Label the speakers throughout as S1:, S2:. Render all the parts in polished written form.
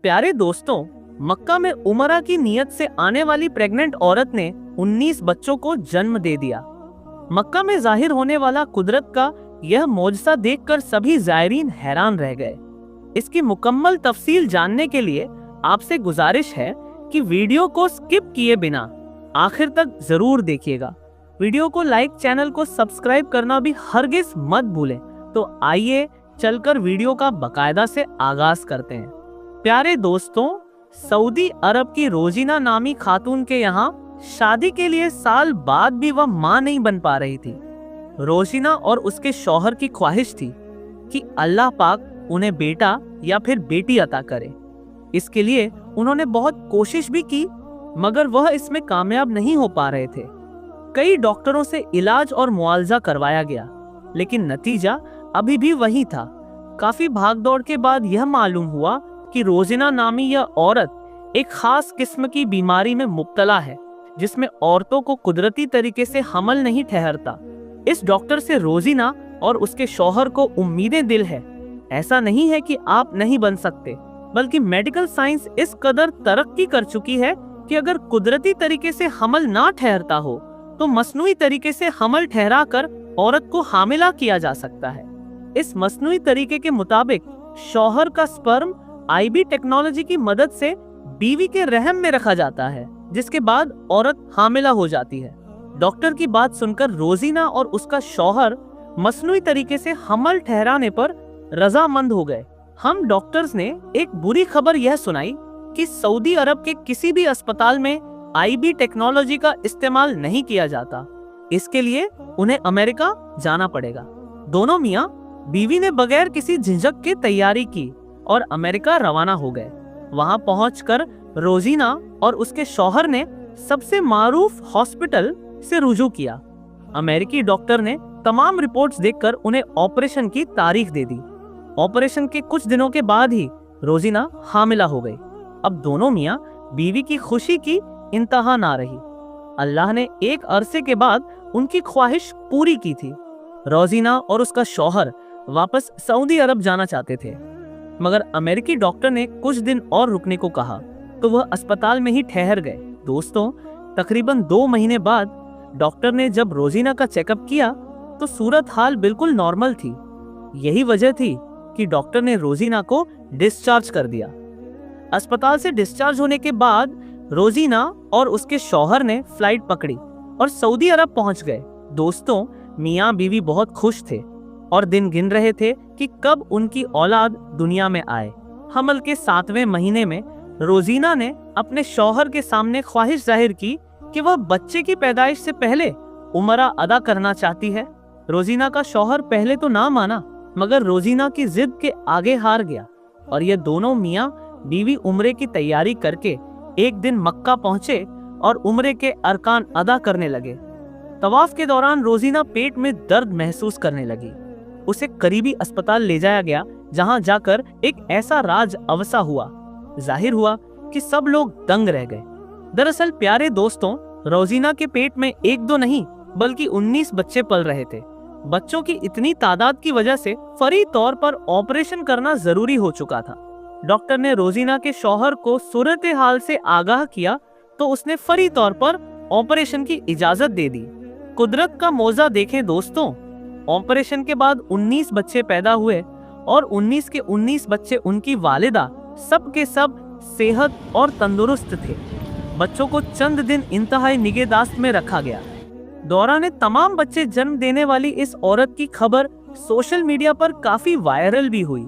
S1: प्यारे दोस्तों, मक्का में उमरा की नियत से आने वाली प्रेग्नेंट औरत ने 19 बच्चों को जन्म दे दिया। मक्का में जाहिर होने वाला कुदरत का यह मौजज़ा देखकर सभी ज़ायरीन हैरान रह गए। इसकी मुकम्मल तफसील जानने के लिए आपसे गुजारिश है कि वीडियो को स्किप किए बिना आखिर तक जरूर देखिएगा। वीडियो को लाइक, चैनल को सब्सक्राइब करना भी हरगिज मत भूलें। तो आइए चलकर वीडियो का बाकायदा से आगाज करते हैं। प्यारे दोस्तों, सऊदी अरब की रोजीना नामी खातून के यहाँ शादी के लिए साल बाद भी वह मां नहीं बन पा रही थी। रोजीना और उसके शौहर की ख्वाहिश थी कि अल्लाह पाक उन्हें बेटा या फिर बेटी अता करे। इसके लिए उन्होंने बहुत कोशिश भी की, मगर वह इसमें कामयाब नहीं हो पा रहे थे। कई डॉक्टरों से इलाज और मुआवजा करवाया गया, लेकिन नतीजा अभी भी वही था। काफी भागदौड़ के बाद यह मालूम हुआ कि रोजीना नामी यह औरत एक खास किस्म की बीमारी में मुब्तला है, जिसमें औरतों को कुदरती तरीके से हमल नहीं ठहरता। इस डॉक्टर से रोजीना और उसके शौहर को उम्मीदें दिल है। ऐसा नहीं है कि आप नहीं बन सकते, बल्कि मेडिकल साइंस इस कदर तरक्की कर चुकी है कि अगर कुदरती तरीके से हमल ना ठहरता हो तो मसनूई तरीके से हमल ठहरा कर औरत को हामिला किया जा सकता है। इस मसनूई तरीके के मुताबिक शौहर का स्पर्म आईबी टेक्नोलॉजी की मदद से बीवी के रहम में रखा जाता है, जिसके बाद औरत हामिला हो जाती है। डॉक्टर की बात सुनकर रोजीना और उसका शौहर मसनूई तरीके से हमल ठहराने पर रजामंद हो गए। हम डॉक्टर्स ने एक बुरी खबर यह सुनाई कि सऊदी अरब के किसी भी अस्पताल में आईबी टेक्नोलॉजी का इस्तेमाल नहीं किया जाता। इसके लिए उन्हें अमेरिका जाना पड़ेगा। दोनों मियाँ बीवी ने बगैर किसी झिझक के तैयारी की और अमेरिका रवाना हो गए। वहां पहुंचकर रोजीना और उसके शौहर ने सबसे मारूफ हॉस्पिटल से रुजू किया। अमेरिकी डॉक्टर ने तमाम रिपोर्ट्स देखकर उन्हें ऑपरेशन की तारीख दे दी। ऑपरेशन के कुछ दिनों के बाद ही रोजीना हामिला हो गई। अब दोनों मियाँ बीवी की खुशी की इंतहा ना रही। अल्लाह ने एक अरसे के बाद उनकी ख्वाहिश पूरी की थी। रोजीना और उसका शौहर वापस सऊदी अरब जाना चाहते थे, मगर अमेरिकी डॉक्टर ने कुछ दिन और रुकने को कहा, तो वह अस्पताल में ही ठहर गए। दोस्तों, तकरीबन 2 महीने बाद डॉक्टर ने जब रोजीना का चेकअप किया तो सूरत हाल बिल्कुल नॉर्मल थी। यही वजह थी कि डॉक्टर ने रोजीना को डिस्चार्ज कर दिया। अस्पताल से डिस्चार्ज होने के बाद रोजीना और उसके शौहर ने फ्लाइट पकड़ी और सऊदी अरब पहुंच गए। दोस्तों, मियाँ बीवी बहुत खुश थे और दिन गिन रहे थे कि कब उनकी औलाद दुनिया में आए। हमल के 7वें महीने में रोजीना ने अपने शौहर के सामने ख्वाहिश जाहिर की कि वह बच्चे की पैदाइश से पहले उमरा अदा करना चाहती है। रोजीना का शौहर पहले तो ना माना, मगर रोजीना की जिद के आगे हार गया और ये दोनों मियाँ बीवी उम्रे की तैयारी करके एक दिन मक्का पहुंचे और उम्रे के अरकान अदा करने लगे। तवाफ के दौरान रोजीना पेट में दर्द महसूस करने लगी। उसे करीबी अस्पताल ले जाया गया, जहां जाकर एक ऐसा राज अवसा हुआ। जाहिर हुआ कि सब लोग दंग रह गए। दरअसल प्यारे दोस्तों, रोजीना के पेट में 1-2 नहीं बल्कि 19 बच्चे पल रहे थे। बच्चों की इतनी तादाद की वजह से फौरी तौर पर ऑपरेशन करना जरूरी हो चुका था। डॉक्टर ने रोजीना के शौहर को सूरत हाल से आगाह किया तो उसने फौरी तौर पर ऑपरेशन की इजाजत दे दी। कुदरत का मौजा देखें दोस्तों, ऑपरेशन के बाद 19 बच्चे पैदा हुए और 19 के 19 बच्चे उनकी वालिदा सब के सब सेहत और तंदुरुस्त थे। बच्चों को चंद दिन इंतहाई निगहदाश्त में रखा गया। दौरान तमाम बच्चे जन्म देने वाली इस औरत की खबर सोशल मीडिया पर काफी वायरल भी हुई।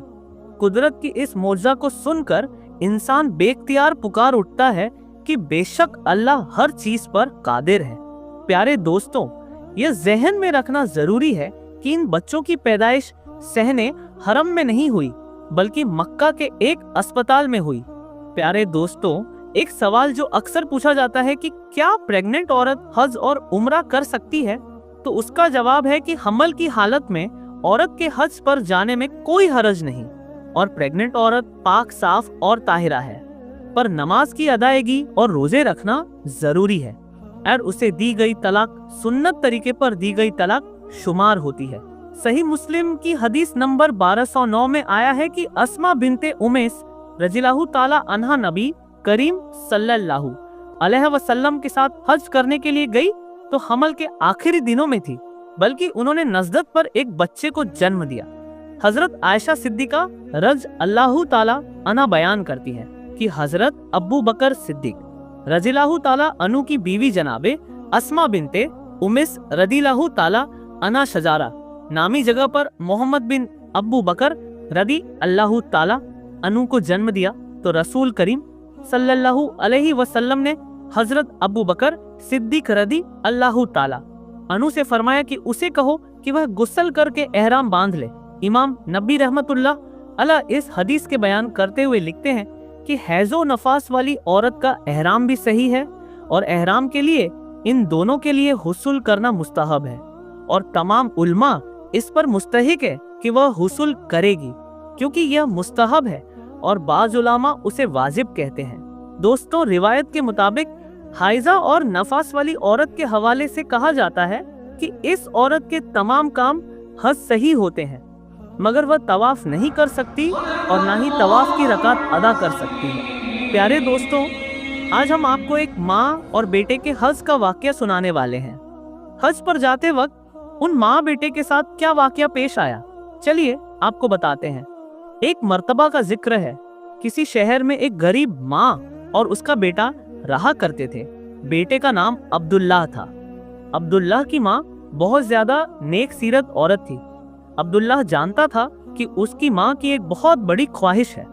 S1: कुदरत की इस मौजज़ा को सुनकर इंसान बेख्तियार पुकार उठता है कि बेशक अल्लाह हर चीज पर कादिर है। प्यारे दोस्तों, यह जहन में रखना जरूरी है कि इन बच्चों की पैदाइश सहने हरम में नहीं हुई, बल्कि मक्का के एक अस्पताल में हुई। प्यारे दोस्तों, एक सवाल जो अक्सर पूछा जाता है कि क्या प्रेग्नेंट औरत हज और उम्रा कर सकती है, तो उसका जवाब है कि हमल की हालत में औरत के हज पर जाने में कोई हरज नहीं और प्रेग्नेंट औरत पाक, साफ और ताहिरा है, पर नमाज की अदायगी और रोजे रखना जरूरी है और उसे दी गई तलाक सुन्नत तरीके पर दी गई तलाक शुमार होती है। सही मुस्लिम की हदीस नंबर 1209 में आया है कि अस्मा बिनते उमैस रज़ियल्लाहु ताला अन्हा नबी करीम सल्लल्लाहु अलैहि वसल्लम के साथ हज करने के लिए गई तो हमल के आखिरी दिनों में थी, बल्कि उन्होंने नजदत पर एक बच्चे को जन्म दिया। हजरत आयशा सिद्दीका रज़ अल्लाहु ताला अन्हा बयान करती है कि हजरत अब्बू बकर सिद्दीक रज़ियल्लाहु ताला अन्हु की बीवी जनाबे अस्मा बिनते उमिस रज़ियल्लाहु ताला अन्हा शजारा नामी जगह पर मोहम्मद बिन अब्बू बकर रदी अल्लाहु ताला अन्हु को जन्म दिया तो रसूल करीम सल्लल्लाहु अलैहि वसल्लम ने हजरत अबू बकर सिद्दीक रदी अल्लाहु ताला अन्हु से फरमाया कि उसे कहो कि वह गुस्ल करके एहराम बांध ले। इमाम नबी रहमतुल्लाह अलैह इस हदीस के बयान करते हुए लिखते हैं कि हैजो नफास वाली औरत का एहराम भी सही है और एहराम के लिए इन दोनों के लिए हुस्ल करना मुस्तहब है और तमाम उल्मा इस पर मुस्तहिक है कि वह हुस्ल करेगी, क्योंकि यह मुस्तहब है और बाज़ उलामा उसे वाजिब कहते हैं। दोस्तों, रिवायत के मुताबिक हाइजा और नफास वाली औरत के हवाले से कहा जाता है कि इस औरत के तमाम काम हज सही होते हैं, मगर वह तवाफ नहीं कर सकती और ना ही तवाफ की रकात अदा कर सकती है। प्यारे दोस्तों, आज हम आपको एक माँ और बेटे के हज का वाकया सुनाने वाले हैं। हज पर जाते वक्त उन माँ बेटे के साथ क्या वाकया पेश आया, चलिए आपको बताते हैं। एक मर्तबा का जिक्र है, किसी शहर में एक गरीब माँ और उसका बेटा रहा करते थे। बेटे का नाम अब्दुल्लाह था। अब्दुल्लाह की माँ बहुत ज्यादा नेक सीरत औरत थी। अब्दुल्लाह जानता था कि उसकी माँ की एक बहुत बड़ी ख्वाहिश है,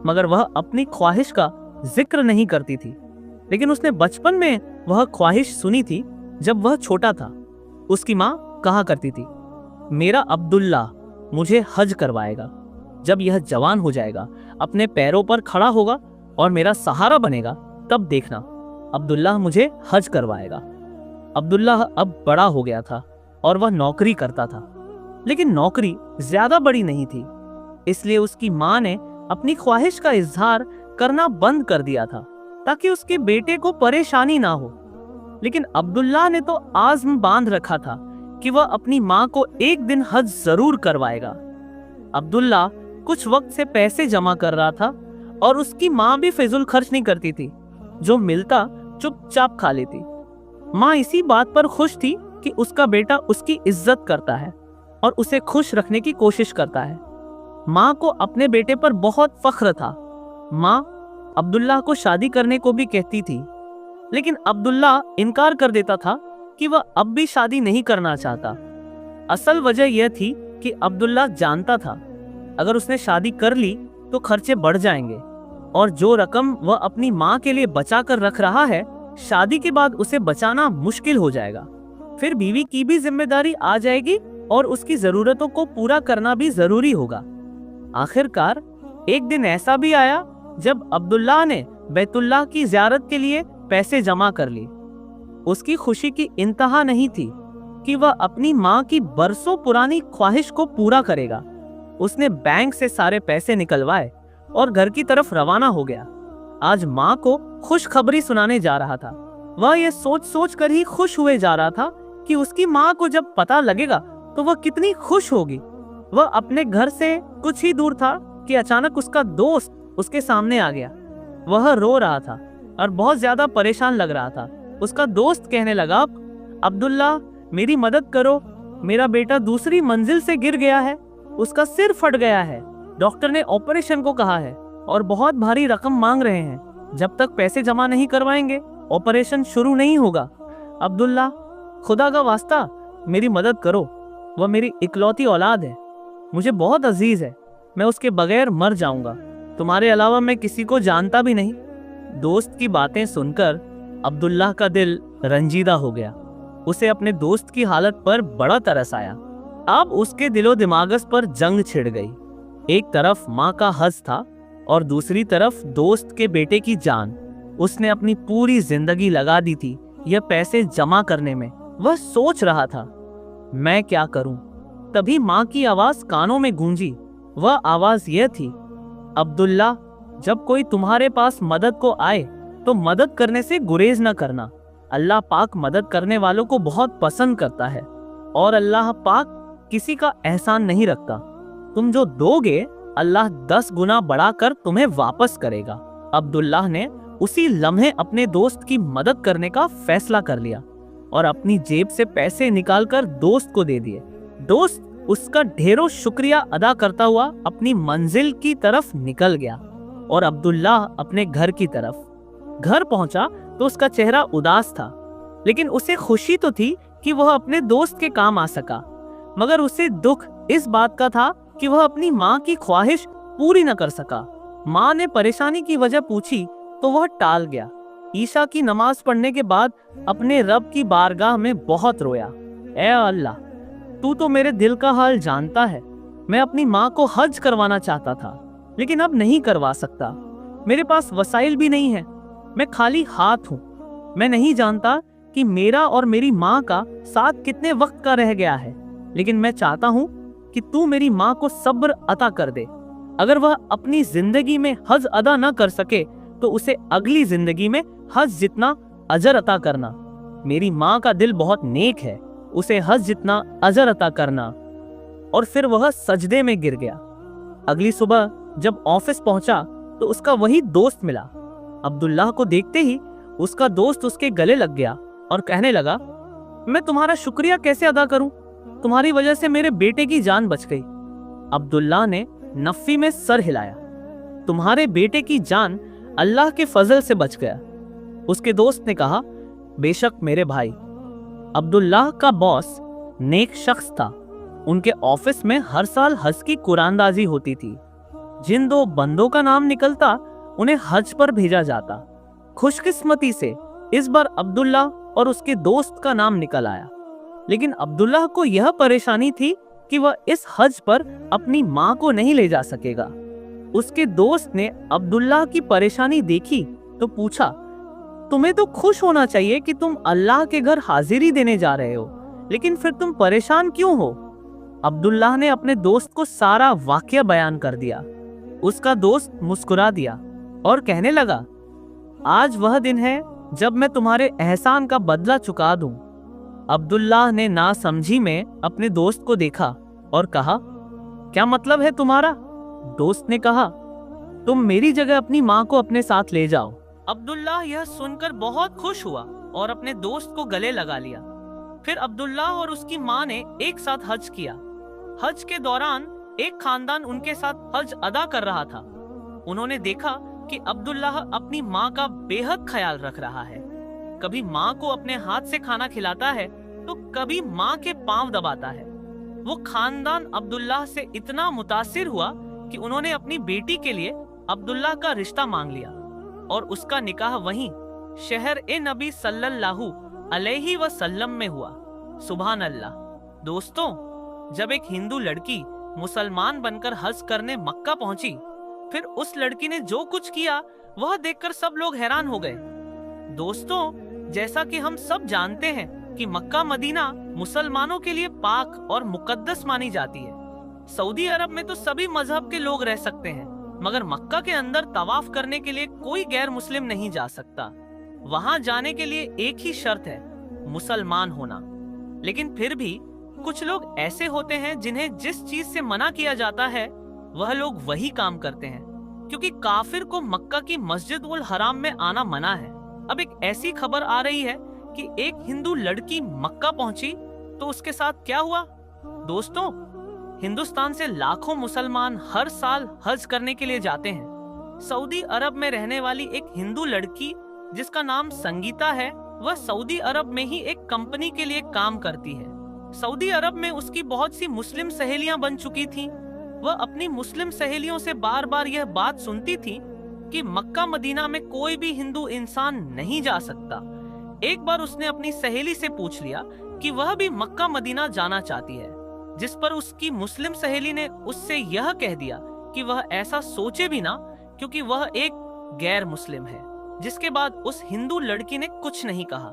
S1: मगर वह अपनी ख्वाहिश का जिक्र नहीं करती थी। लेकिन उसने बचपन में वह ख्वाहिश सुनी थी जब वह छोटा था। उसकी माँ कहा करती थी, मेरा अब्दुल्लाह मुझे हज करवाएगा। जब यह जवान हो जाएगा, अपने पैरों पर खड़ा होगा और मेरा सहारा बनेगा, तब देखना अब्दुल्लाह मुझे हज करवाएगा। अब्दुल्लाह अब बड़ा हो गया था और वह नौकरी करता था, लेकिन नौकरी ज्यादा बड़ी नहीं थी, इसलिए उसकी माँ ने अपनी ख्वाहिश का इजहार करना बंद कर दिया था ताकि उसके बेटे को परेशानी ना हो। लेकिन अब्दुल्लाह ने तो आज़्म बांध रखा था कि वह अपनी माँ को एक दिन हज जरूर करवाएगा। अब्दुल्लाह कुछ वक्त से पैसे जमा कर रहा था और उसकी माँ भी फिजूल खर्च नहीं करती थी, जो मिलता चुपचाप खा लेती। माँ इसी बात पर खुश थी कि उसका बेटा उसकी इज्जत करता है और उसे खुश रखने की कोशिश करता है। माँ को अपने बेटे पर बहुत फख्र था। माँ अब्दुल्लाह को शादी करने को भी कहती थी, लेकिन अब्दुल्लाह इनकार कर देता था कि वह अब भी शादी नहीं करना चाहता। असल वजह यह थी कि अब्दुल्लाह जानता था अगर उसने शादी कर ली तो खर्चे बढ़ जाएंगे और जो रकम वह अपनी माँ के लिए बचा कर रख रहा है, शादी के बाद उसे बचाना मुश्किल हो जाएगा। फिर बीवी की भी जिम्मेदारी आ जाएगी और उसकी जरूरतों को पूरा करना भी जरूरी होगा। आखिरकार एक दिन ऐसा भी आया जब अब्दुल्लाह ने बैतुल्लाह की ज़ियारत के लिए पैसे जमा कर ली। उसकी खुशी की इंतहा नहीं थी कि वह अपनी माँ की बरसों पुरानी ख्वाहिश को पूरा करेगा। उसने बैंक से सारे पैसे निकलवाए और घर की तरफ रवाना हो गया। आज माँ को खुशखबरी सुनाने जा रहा था। वह यह सोच सोच कर ही खुश हुए जा रहा था कि उसकी माँ को जब पता लगेगा तो वह कितनी खुश होगी। वह अपने घर से कुछ ही दूर था कि अचानक उसका दोस्त उसके सामने आ गया। वह रो रहा था और बहुत ज्यादा परेशान लग रहा था। उसका दोस्त कहने लगा, अब्दुल्लाह मेरी मदद करो, मेरा बेटा दूसरी मंजिल से गिर गया है, उसका सिर फट गया है, डॉक्टर ने ऑपरेशन को कहा है और बहुत भारी रकम मांग रहे हैं। जब तक पैसे जमा नहीं करवाएंगे ऑपरेशन शुरू नहीं होगा। अब्दुल्लाह खुदा का वास्ता मेरी मदद करो, वह मेरी इकलौती औलाद है, मुझे बहुत अजीज है, मैं उसके बगैर मर जाऊंगा, तुम्हारे अलावा मैं किसी को जानता भी नहीं। दोस्त की बातें सुनकर अब्दुल्लाह का दिल रंजीदा हो गया। उसे अपने दोस्त की हालत पर बड़ा तरस आया। अब उसके दिलो दिमागस पर जंग छिड़ गई। एक तरफ माँ का हज था और दूसरी तरफ दोस्त के बेटे की जान। उसने अपनी पूरी जिंदगी लगा दी थी यह पैसे जमा करने में। वह सोच रहा था, मैं क्या करूं? तभी माँ की आवाज कानों में गूंजी। वह आवाज यह थी, अब्दुल्ला, जब कोई तुम्हारे पास मदद को आए तो मदद करने से गुरेज न करना। अल्लाह पाक मदद करने वालों को बहुत पसंद करता है और अल्लाह पाक किसी का एहसान नहीं रखता। तुम जो दोगे अल्लाह 10 गुना बढ़ाकर तुम्हें वापस करेगा। अब्दुल्लाह ने उसी लम्हे अपने दोस्त की मदद करने का फैसला कर लिया और अपनी जेब से पैसे निकालकर दोस्त को दे दिए। दोस्त उसका ढेरों शुक्रिया अदा करता हुआ अपनी मंजिल की तरफ निकल गया और अब्दुल्लाह अपने घर की तरफ। घर पहुंचा तो उसका चेहरा उदास था, लेकिन उसे खुशी तो थी कि वह अपने दोस्त के काम आ सका, मगर उसे दुख इस बात का था कि वह अपनी माँ की ख्वाहिश पूरी न कर सका। माँ ने परेशानी की वजह पूछी तो वह टाल गया। ईशा की नमाज पढ़ने के बाद अपने रब की बारगाह में बहुत रोया। ऐ अल्लाह, तू तो मेरे दिल का हाल जानता है। मैं अपनी माँ को हज करवाना चाहता था, लेकिन अब नहीं करवा सकता। मेरे पास वसाइल भी नहीं है, मैं खाली हाथ हूँ। मैं नहीं जानता कि मेरा और मेरी माँ का साथ कितने वक्त का रह गया है, लेकिन मैं चाहता हूँ कि तू मेरी माँ को सब्र अता कर दे। अगर वह अपनी जिंदगी में हज अदा न कर सके तो उसे अगली जिंदगी में हज जितना अजर अता करना। मेरी माँ का दिल बहुत नेक है, उसे हज जितना अजर अता करना। और फिर वह सजदे में गिर गया। अगली सुबह जब ऑफिस पहुंचा तो उसका वही दोस्त मिला। अब्दुल्लाह को देखते ही उसका दोस्त उसके गले लग गया और कहने लगा, मैं तुम्हारा शुक्रिया कैसे अदा करूं? तुम्हारी वजह से मेरे बेटे की जान बच गई। अब्दुल्लाह ने नफी में सर हिलाया। तुम्हारे बेटे की जान अल्लाह के फजल से बच गया। उसके दोस्त ने कहा, बेशक मेरे भाई। अब्दुल्लाह का बॉस नेक शख्स था। उनके ऑफिस में हर साल हज की कुरानदाजी होती थी। जिन 2 बंदों का नाम निकलता उन्हें हज पर भेजा जाता। खुशकिस्मती से इस बार अब्दुल्लाह और उसके दोस्त का नाम निकल आया, लेकिन अब्दुल्लाह को यह परेशानी थी कि वह इस हज पर अपनी माँ को नहीं ले जा सकेगा। उसके दोस्त ने अब्दुल्लाह की परेशानी देखी तो पूछा, तुम्हें तो खुश होना चाहिए कि तुम अल्लाह के घर हाजिरी देने जा रहे हो, लेकिन फिर तुम परेशान क्यों हो? अब्दुल्लाह ने अपने दोस्त को सारा वाकया बयान कर दिया। उसका दोस्त मुस्कुरा दिया और कहने लगा, आज वह दिन है जब मैं तुम्हारे एहसान का बदला चुका दूं। अब्दुल्लाह ने नासमझी में अपने दोस्त को देखा और कहा, क्या मतलब है तुम्हारा? दोस्त ने कहा, तुम मेरी जगह अपनी माँ को अपने साथ ले जाओ। अब्दुल्लाह यह सुनकर बहुत खुश हुआ और अपने दोस्त को गले लगा लिया। फिर अब्दुल्लाह और उसकी माँ ने एक साथ हज किया। हज के दौरान एक खानदान उनके साथ हज अदा कर रहा था। उन्होंने देखा कि अब्दुल्लाह अपनी माँ का बेहद ख्याल रख रहा है। कभी माँ को अपने हाथ से खाना खिलाता है तो कभी माँ के पांव दबाता है। वो खानदान अब्दुल्लाह से इतना मुतासिर हुआ कि उन्होंने अपनी बेटी के लिए अब्दुल्लाह का रिश्ता मांग लिया और उसका निकाह वहीं शहर ए नबी सल्लल्लाहु अलैहि वसल्लम में हुआ। सुभान अल्लाह। दोस्तों, जब एक हिंदू लड़की मुसलमान बनकर हज करने मक्का पहुंची, फिर उस लड़की ने जो कुछ किया वह देखकर सब लोग हैरान हो गए। दोस्तों, जैसा कि हम सब जानते हैं कि मक्का मदीना मुसलमानों के लिए पाक और मुकद्दस मानी जाती है। सऊदी अरब में तो सभी मजहब के लोग रह सकते हैं, मगर मक्का के अंदर तवाफ करने के लिए कोई गैर मुस्लिम नहीं जा सकता। वहां जाने के लिए एक ही शर्त है, मुसलमान होना। लेकिन फिर भी कुछ लोग ऐसे होते हैं जिन्हें जिस चीज से मना किया जाता है वह लोग वही काम करते हैं, क्योंकि काफिर को मक्का की मस्जिद उल हराम में आना मना है। अब एक ऐसी खबर आ रही है कि एक हिंदू लड़की मक्का पहुंची तो उसके साथ क्या हुआ? दोस्तों, हिंदुस्तान से लाखों मुसलमान हर साल हज करने के लिए जाते हैं। सऊदी अरब में रहने वाली एक हिंदू लड़की जिसका नाम संगीता है, वह सऊदी अरब में ही एक कंपनी के लिए काम करती है। सऊदी अरब में उसकी बहुत सी मुस्लिम सहेलियां बन चुकी थीं। वह अपनी मुस्लिम सहेलियों से बार बार यह बात सुनती थी कि मक्का मदीना में कोई भी हिंदू इंसान नहीं जा सकता। एक बार उसने अपनी सहेली से पूछ लिया कि वह भी मक्का मदीना जाना चाहती है, जिस पर उसकी मुस्लिम सहेली ने उससे यह कह दिया कि वह ऐसा सोचे भी ना, क्योंकि वह एक गैर मुस्लिम है। जिसके बाद उस हिंदू लड़की ने कुछ नहीं कहा।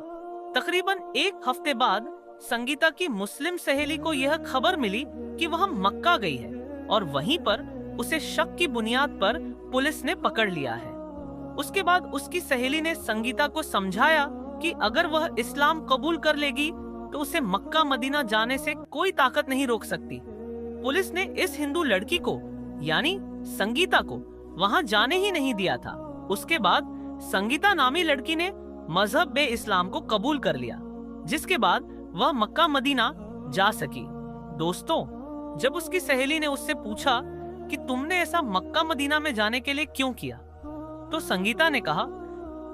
S1: तकरीबन 1 हफ्ते बाद संगीता की मुस्लिम सहेली को यह खबर मिली कि वह मक्का गई है और वहीं पर उसे शक की बुनियाद पर पुलिस ने पकड़ लिया है। उसके बाद उसकी सहेली ने संगीता को समझाया कि अगर वह इस्लाम कबूल कर लेगी तो उसे मक्का मदीना जाने से कोई ताकत नहीं रोक सकती। पुलिस ने इस हिंदू लड़की को यानी संगीता को वहां जाने ही नहीं दिया था। उसके बाद संगीता नामी लड़की ने मजहब इस्लाम को कबूल कर लिया, जिसके बाद वह मक्का मदीना जा सकी। दोस्तों, जब उसकी सहेली ने उससे पूछा कि तुमने ऐसा मक्का मदीना में जाने के लिए क्यों किया, तो संगीता ने कहा,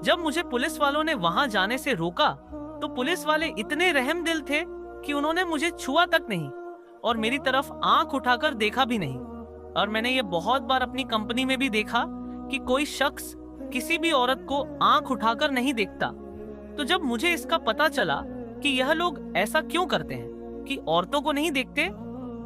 S1: जब मुझे पुलिस वालों ने वहां जाने से रोका तो पुलिस वाले इतने रहमदिल थे कि उन्होंने मुझे छुआ तक नहीं और मेरी तरफ आंख उठाकर देखा भी नहीं। और मैंने ये बहुत बार अपनी कंपनी में भी देखा कि कोई शख्स किसी भी औरत को आंख उठाकर नहीं देखता। तो जब मुझे इसका पता चला कि यह लोग ऐसा क्यों करते हैं कि औरतों को नहीं देखते,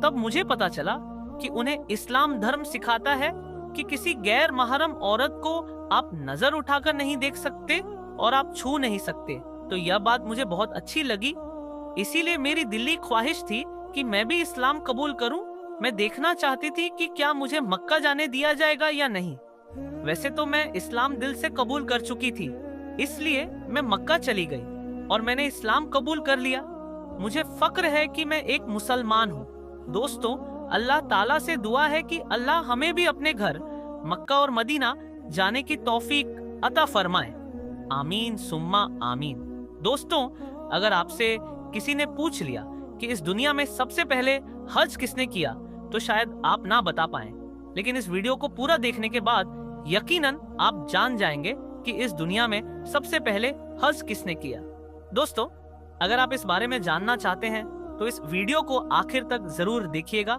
S1: तब मुझे पता चला कि उन्हें इस्लाम धर्म सिखाता है कि किसी गैर महरम औरत को आप नजर उठाकर नहीं देख सकते और आप छू नहीं सकते। तो यह बात मुझे बहुत अच्छी लगी, इसीलिए मेरी दिली ख्वाहिश थी कि मैं भी इस्लाम कबूल करूं। मैं देखना चाहती थी कि क्या मुझे मक्का जाने दिया जाएगा या नहीं। वैसे तो मैं इस्लाम दिल से कबूल कर चुकी थी, इसलिए मैं मक्का चली गई और मैंने इस्लाम कबूल कर लिया। मुझे फक्र है कि मैं एक मुसलमान हूँ। दोस्तों, अल्लाह ताला से दुआ है कि अल्लाह हमें भी अपने घर मक्का और मदीना जाने की तौफीक अता फरमाए। आमीन सुम्मा आमीन। दोस्तों, अगर आपसे किसी ने पूछ लिया कि इस दुनिया में सबसे पहले हज किसने किया, तो शायद आप ना बता पाएं, लेकिन इस वीडियो को पूरा देखने के बाद यकीनन आप जान जाएंगे कि इस दुनिया में सबसे पहले हज किसने किया। दोस्तों, अगर आप इस बारे में जानना चाहते हैं तो इस वीडियो को आखिर तक जरूर देखिएगा।